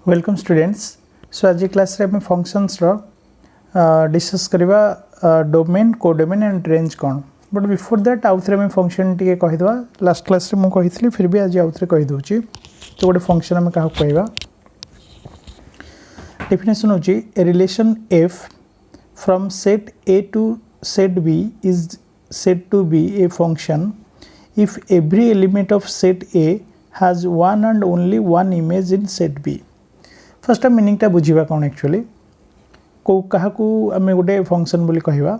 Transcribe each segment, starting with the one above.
Welcome students. सो आज class रे हमें फंक्शंस रो डिस्कस करवा डोमेन कोडोमेन एंड रेंज कौन। बट बिफोर दैट आउ थे फंक्शन टी कहीदे। लास्ट क्लास रे मुझे कही फिर भी आज आउ थे कहीदे। तो गोटे फंक्शन आम क्या कहवा डेफिनेशन होची a relation F from set A to set B is said to be a function if every element of set A has one and only one image in set B। First meaning टा बुझीबा कौन actually को कहा को आम गोटे function बोली कहवा।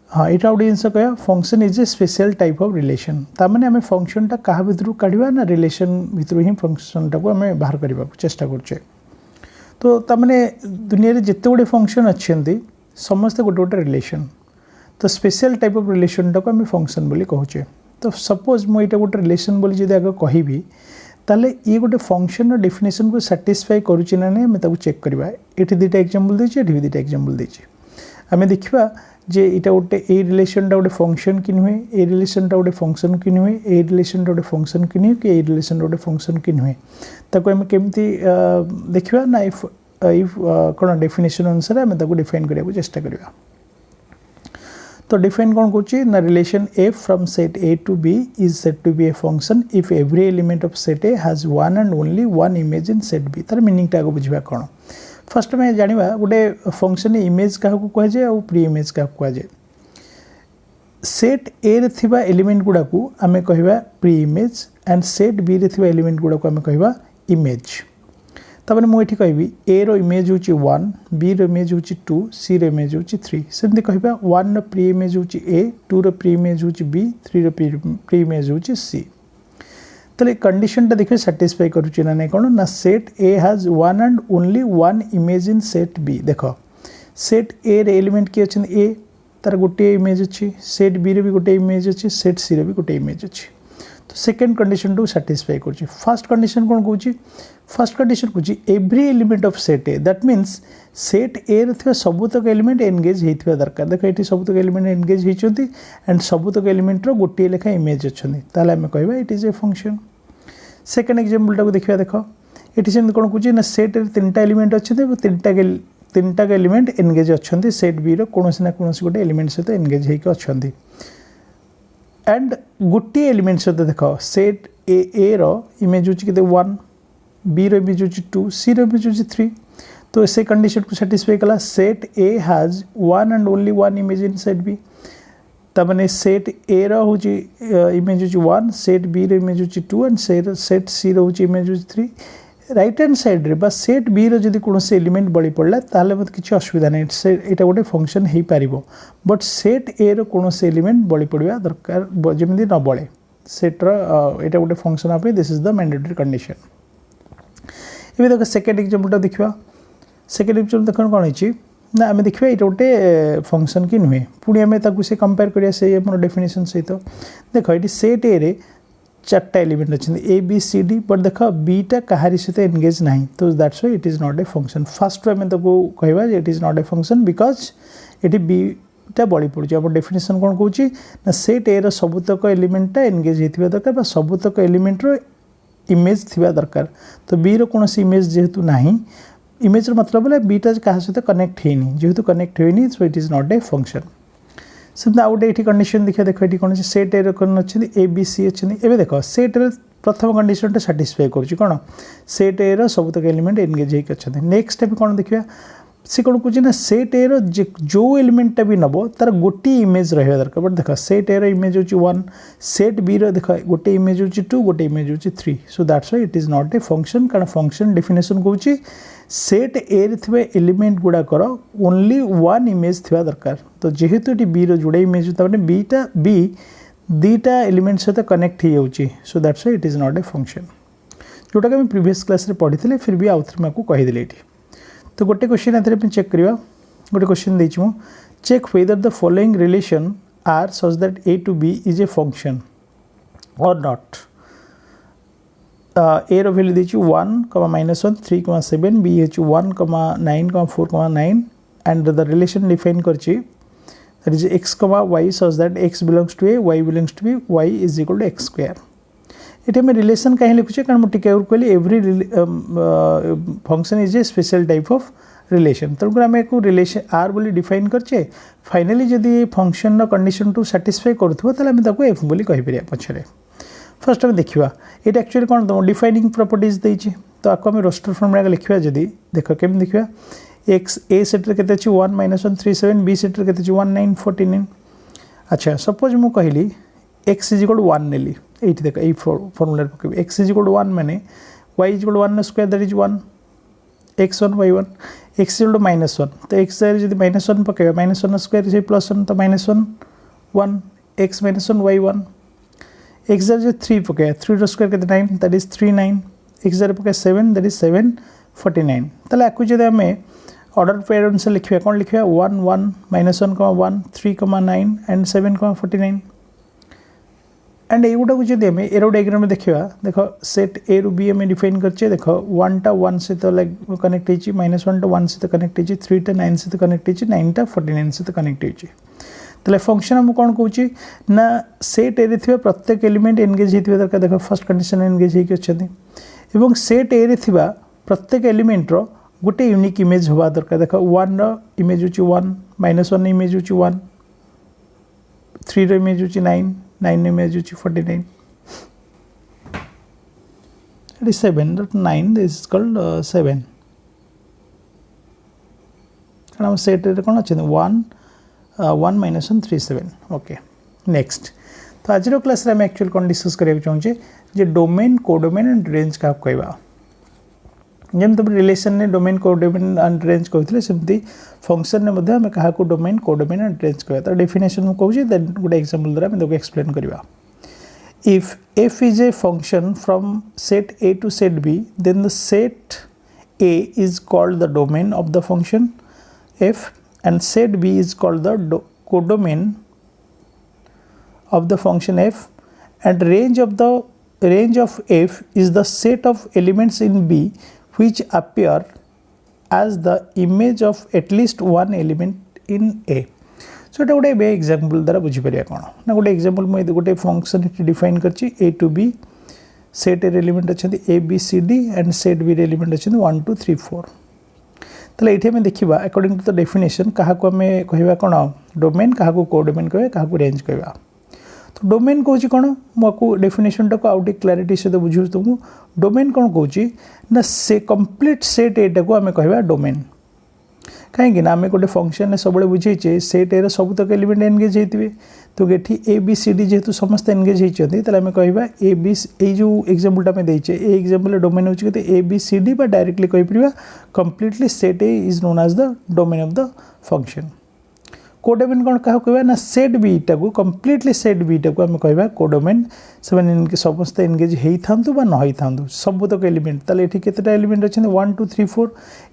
हाँ यहाँ गोटे जिन कह function is a special type of relation. तार आम फंक्शन टा क्या भितर काढ़ा ना रिलेशन भितर ही फंक्शन टाक आम बाहर करने को चेष्टा करुचे। तो तार दुनिया रे जिते गुड़े फंक्शन अच्छा समस्ते गोटे गोटे रिलेशन। तो स्पेशल टाइप ऑफ रिलेशन टाक आम फंक्शन बोली कहूचे। तो सपोज मुझे गोटे रिलेशन बोली जब आगे कहि ताले ये गोटे फंक्शन डेफिनेशन को सैटिस्फाई करुच्ची ना नहीं आम चेक करवा। ये दुईटा एग्जांपल देछि एठी भी दुईटा एग्जांपल देछि। आम देखा जे इटा गोटे ए रिलेशनटा गोटे फंक्शन कि नुहे ए रिलेशनटा गोटे फंक्शन कि नुहे ए रिलेशनटा गोटे फंक्शन कि नुहे कि ए रिलेशन गोटे फंक्शन कि नुहे ताको आम केमती देखा ना इफ कौन डेफिनेशन अनुसार आम डिफाइन करने चेष्टा करवा। तो डिफाइन कौन कौची ना relation F from set A to B is said to be a function if every element of set A has one and only one image in set B. तार मीनिंग टा बुझा कौन फर्स्ट में जाना गोटे फंक्शन इमेज क्या कहुए और pre image क्या कहुए। सेट ए रे थिबा एलिमेंट गुड़ा को आम कहवा preimage and set B रे थिबा एलिमेंट गुड़ा को आम कहवा इमेज। तब मुझे कहि ए रो इमेज होची 1 बी रो इमेज होची 2 सी रो इमेज होची 3 सेमती कहबा 1 रो प्री इमेज होची ए 2 रो प्री इमेज होची बी 3 रो प्री इमेज होची सी। तले कंडीशन टा देखिए सैटिस्फाई करूची ना नहीं कौन ना set A has one and only one image in set B. देख सेट ए रे एलिमेंट किए अच्छे ए तार गोटे इमेज अच्छी सेट बी रे भी गोटे इमेज अच्छी सेट सी रे भी गोटे इमेज अच्छी। तो सेकेंड कंडीशन टू सैटिस्फाई कर। फर्स्ट कंडीशन कौन कौन फर्स्ट कंडीशन कौन every element of set A that means set A रे सबुतक एलिमेंट एंगेज होता दरकार। देख ये सबुतक एलिमेंट एंगेज होती एंड सबुतक एलिमेंट गोटे लेखा इमेज अच्छा ताल आम कह it is a function. Second example टाक देखा देख ये सेम कौन कौन ना सेट तीनटा एलिमेंट अच्छे तीनटा एलिमेंट एंगेज अच्छा सेट बी रोसी ना कौन गोटे एलिमेंट सहित एंगेज होती एंड गोटे एलिमेंट सहित देख सेट ए रो इमेज होची 1 बी रो इमेज होची 2 सी रो इमेज होची 3। तो से कंडीशन को सैटिस्फाई कला set A has one and only one image in set B. तब सेट ए रो होची इमेज होची 1 सेट बी रो इमेज होची 2 एंड सेट सी रो होची इमेज होची 3। राइट हैंड साइड रे बा सेट बी रो जदी कोनोसी एलिमेंट बड़ी पड़ला ताले मत किछि असुविधा नै से एटा गोटे फंक्शन हे पारिबो। बट सेट ए रो कोनोसी एलिमेंट बड़ी पड़िया दरकार जेमि न बळे सेट रो एटा गोटे फंक्शन आपे this is the mandatory condition. एबे देख सेकंड एग्जांपल टा देखिबा। सेकंड एग्जांपल देखन कोन हिची ना आमे देखिबा एटा गोटे फंक्शन कि नुहे पुणी आमे ताकू से कंपेयर करिया से हमर डेफिनेशन सहित। देख एटी सेट ए रे चार्टा एलिमेंट अच्छे A B C D but देख बीटा कहारी सहित एंगेज ना तो that's why it is not a function. First आम तो कहवा it is not a function because ये बीटा बड़ी पड़े। आप डेफिनेशन कौन कौन ना सेट ए सबुतक एलिमेंटा एंगेज होता दरकार सबुतक एलिमेंटर इमेज थी दरकार। तो बी रोन इमेज जेहेतु ना इमेज मतलब बोले बीटा क्या सहित कनेक्ट होनी जेहेतु कनेक्ट होनी so it is not a function. सेमती आउ गोटे कंडीशन देखिए देख ये कौन सेट ए कौन अच्छे ए बी सी अच्छे एवं देख सेट रे प्रथम कंडीशन टा सैटिस्फाई कौन सेट ए सबुतक एलिमेंट एंगेज होकर। नेक्स्ट भी कौन देखिए सी कौन कौन ना सेट ए जो एलिमेंटा भी नब तार गोटे इमेज रहा दरकार। बट देख सेट ए इमेज होची 1 सेट बी रो देख गोटे इमेज होची 2 गोटे इमेज होची 3 सो that's why it is not a function. कारण फंक्शन डेफिनेशन कौन सेट ए रे एलिमेंट गुड़ाकर ओनली वन इमेज थी दरकार। तो जेहेतु ये बी रो जोड़े इमेज बीटा बी दीटा एलिमेंट सहित कनेक्ट हो जाऊँगी सो that's why it is not a function जोटा कि आम प्रीवियस क्लास रे पढ़ी थे फिर भी आउ थे मैं कहीदेली ये। तो गोटे क्वेश्चन ए चेक करवा गोटे क्वेश्चन देछि मु check whether the following relation are such that A to B is a function or not. A रो वैल्यू देछि 1, -1 3, 7 बी होछि 1, 9, 4, 9 एंड द रिलेशन डिफाइन करछि that is x, y such that x belongs to a, y belongs to b, y is equal to x square। ये आम relation कहीं लिखुचे कारण मुझे कहली every function is a special type of relation तेणुकर आम एक रिलेशन आर बोली डिफाइन करचे फाइनाली जदि फंक्शन कंडीशन टू साटिस्फाई करूँ तो एफ बोली कहीपर पछरे फर्स्ट आम देखा ये एक्चुअली कौन तुम डिफाइनिंग प्रॉपर्टीज देती तो आपको आम रोस्टर फॉर्म लिखा जदि देख केमी देखा एक्स ए सेट्रे के 1 - 1 3 7 बी सेट्रे के 1 9 49 अच्छा सपोज मु कहली एक्स इज इक्वल 1 नेली ये देख ये फर्मुला पकड़ एक्स इज इक्वल 1 माने y is equal 1 square that is 1 x1 y1 x equal -1 तो x जब -1 पकड़ -1 स्क्वायर से +1 तो -1 1 x -1 y1 x जो 3 पकड़ 3 स्क्वायर के 9 दैट इज 3 9 x पकड़ 7 दैट इज 7 49 ताले आपको जब आम ऑर्डर पेयर अनुसार लिखा कौन लिखा 1 1 -1 1 3 9 एंड 7 49 एंड युटा को जब आम एरो डायग्राम में देखा देख सेट ए रु बी आम डिफाइन करचे देख 1 टा 1 सहित कनेक्ट होती -1 टा 1 सहित कनेक्ट होती 3 टा 9 सहित कनेक्ट होती 9 टा 49 सहित कनेक्ट होती तेल फंक्शन आम कौन कौची ना सेट ए रे प्रत्येक एलिमेंट एनगेज होता दरकार देख फर्स्ट कंडीशन एनगेज होती सेट ए रे प्रत्येक एलिमेंट रो गोटे यूनिक इमेज हवा दरकार देख 1 इमेज हो 1 -1 इमेज हो 1 3 इमेज हो 9 9 इमेज हो 49 it is 7 not 9 this is called 7 कारण सेट रे कौन अच्छे 1 1 -1 3 7 ओके नेक्स्ट तो आज क्लास आम एक्चुअल कौन डिस्कस करने चाहूँचे जे डोमेन कोडोमेन एंड रेंज क्या कहवा जमी तुम रिलेशन ने डोमेन कोडोमेन एंड रेंज कहते सेमती फंक्शन ने आम क्या डोमेन कोडोमेन एंड रेंज कहवा तो डेफिनेशन मुझे कहूँ देन गोटे एग्जांपल द्वारा आम एक्सप्लेन करवा if f is a function from set a to set b then the set a is called the domain of the function f and set b is called the codomain of the function f and range of f is the set of elements in b which appear as the image of at least one element in a सो ये गोटे example द्वारा बुझीपर कौन ना गोटे example मुझे गोटे function define करची A to B set A element अच्छा A B C D and set B element अच्छा 1 2 3 4 ताले ये आम देखा अकॉर्डिंग टू द डेफिनेशन क्या आम कह कौन डोमेन क्या कोडोमेन कह क्या रेंज कहवा तो डोमेन कौन कौन मुझे डेफिनेशन टाक आउटे क्लारिटी सहित बुझे तुमको डोमेन कौन कौन ना से कंप्लीट सेट एटा को आम कह डोमेन कहीं आम गोटे फंक्शन सब बुझे सेट ए सब तक एलिमेंट एनगेज होते तो ये ए बी सी डी जेहेतु समस्त एनगेज होती आम कह ए बी जो एग्जांपल आम देचे ए एग्जांपल डोमेन हो A B C D directly कहीपर completely set A is known as the domain of the function codomain कौन क्या कहवा ना सेट बीटा को कंप्लीटली सेट बीटा को आम कह कोडोमेन से समस्त एनगेज होता बा न होता सबतक एलिमेंट ताले ये केतेटा एलिमेंट अच्छे 1 2 3 4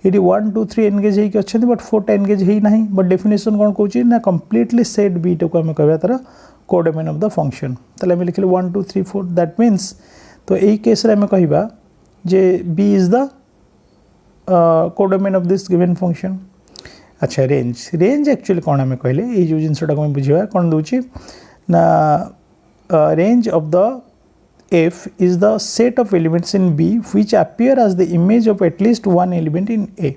ये 1 2 3 एनगेज होकर अच्छे बट 4टा एनगेज होना बट डेफिनेशन कौन कौन ना कंप्लीटली सेट बीटा को आम कह तार कोडोमेन ऑफ द फंक्शन ताले लिखिले 1 2 3 4 दैट मीन्स तो यही केस आम कह जे B is the codomain of this given function अच्छा रेंज एक्चुअली कौन आम कहले ये जो जिनटा को बुझा कौन दूची ना range of the f is the set of elements in b which appear as the image of at least one element in a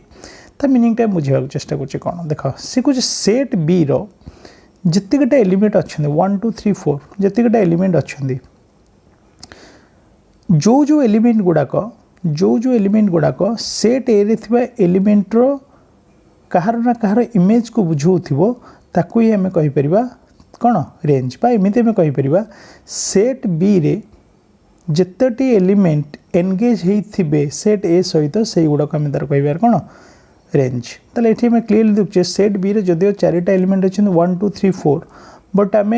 ता मीनिंग टाइम बुझा चेष्टा कर कौन देख सी कुछ सेट बी रो जितने एलिमेंट अच्छा 1 2 3 4 जितने एलिमेंट अच्छा जो एलिमेंट गुड़ाक सेट ए रे एलिमेंट रो कहार ना कहार इमेज को बुझाऊ ताकू ही आम कहीपर कौन रेंज बा एमती आम कहीपर सेट बी रे जितेटी एलिमेंट एनगेज होते सेट ए सहित से गुड़ाक आम तार कह कौन रेंज ताले ये आम क्लीयरली देखुचे सेट बी रे जदिव 4टा एलिमेंट अच्छे 1 2 3 4 बट आम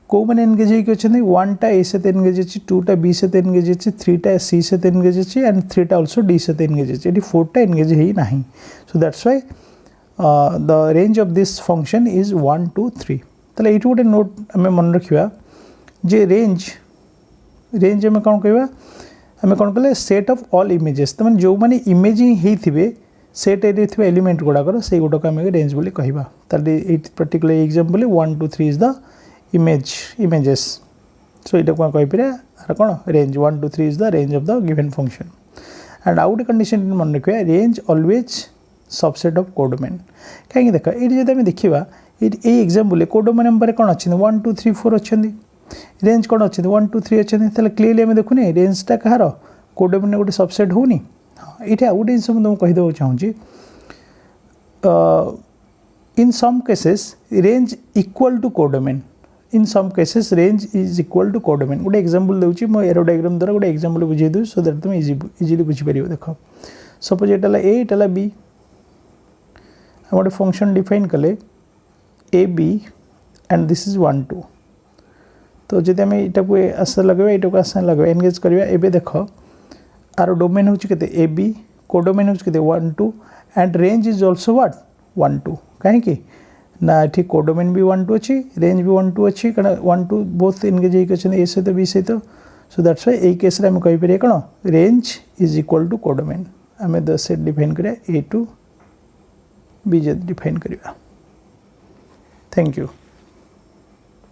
कौ मैंने एनगेज होती 1टा ए सहित एनगेज अच्छी 2टा बी सहित एनगेज अच्छी 3टा सी सहित एनगेज अच्छी एंड 3टा ऑल्सो डी सहित एनगेज अच्छी ये 4टा एनगेज होना so that's why the range of this function is 1 2 3 ताले ये गोटे नोट आम मन रखा जे रेंज आम कौन कहवा आम कौन कले सेट ऑफ ऑल इमेजेस तो जो मैंने इमेजिंग होते सेट ए एलिमेंट गुड़ाकर से गुड़ाक आम रेंज बोली कहवा ताले particular example 1 2 3 is the images so ये कौन range 1 2 3 is the range of the given function and आउ गोटे कंडीशन मन रखिए range always subset of codomain कहीं देख ये जब देखा ये एग्जाम्पल कोडोमेन नंबर कौन अच्छे 1 2 3 4 अच्छा रेंज कौन अच्छे 1 2 3 अच्छा क्लीयरली आम देखुने रेंजटा कहार कोडोमेन गोटे सबसेट होनी हाँ ये आउ गोटे जिन मुझे कहीदेव चाहूँगी in some cases range equal to codomain in some cases range is equal to codomain गोटे एग्जांपल देउची मो एरो डायग्राम द्वारा गोटे एग्जांपल बुझे दउ सो दैट तुम इजीली बुझी परियो देखो सपोज एटाला a एटाला b हम गोटे फंक्शन डिफाइन कले a b and this is 1 2 तो जदि हम एटा को आशा लगबे एटा को आशा लगबे एंगेज करबा एबे देखो आरो डोमेन होची केते a b कोडोमेन होची केते 1 2 and range is also what 1 2 कहीं ना ये कोडोमेन भी 1 2 अच्छी रेंज भी 1 2 अच्छी कारण 1 2 बोथ एंगेज होकर ए सहित बी सहित so that's why a case रे हम कहि परिए कौन range is equal to codomain आम द सेट डिफाइन करिया ए टू बी जब डिफाइन करिया थैंक यू।